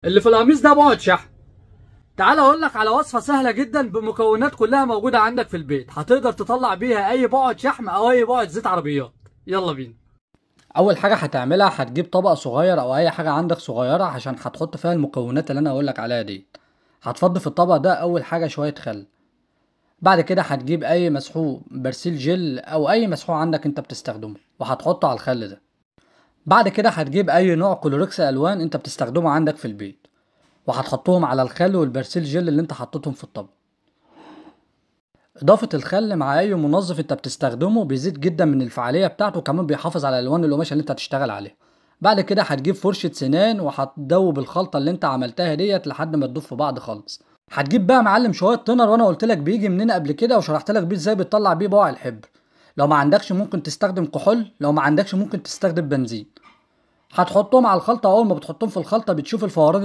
اللي في القميص ده بعد شحم. تعال اقول لك على وصفه سهله جدا بمكونات كلها موجوده عندك في البيت، هتقدر تطلع بيها اي بعد شحم او اي بعد زيت عربيات. يلا بينا. اول حاجه هتعملها هتجيب طبق صغير او اي حاجه عندك صغيره عشان هتحط فيها المكونات اللي انا هقول لك عليها دي. هتفضي في الطبق ده اول حاجه شويه خل. بعد كده هتجيب اي مسحوق برسيل جل او اي مسحوق عندك انت بتستخدمه وهتحطه على الخل ده. بعد كده هتجيب اي نوع كلوركس الوان انت بتستخدمه عندك في البيت وهتحطهم على الخل والبرسيل جل اللي انت حطيتهم في الطبق. اضافة الخل مع اي منظف انت بتستخدمه بيزيد جدا من الفعالية بتاعته، وكمان بيحافظ على الوان القماش اللي انت هتشتغل عليه. بعد كده هتجيب فرشة سنان وهتدوب الخلطة اللي انت عملتها ديت لحد ما تدوب في بعض خالص. هتجيب بقى معلم شوية تونر، وانا قلت لك بيجي منين قبل كده وشرحت لك بيه ازاي بتطلع بيه بقع الحبر. لو ما عندكش ممكن تستخدم كحول، لو ما عندكش ممكن تستخدم بنزين. هتحطهم على الخلطة، اول ما بتحطهم في الخلطة بتشوف الفوران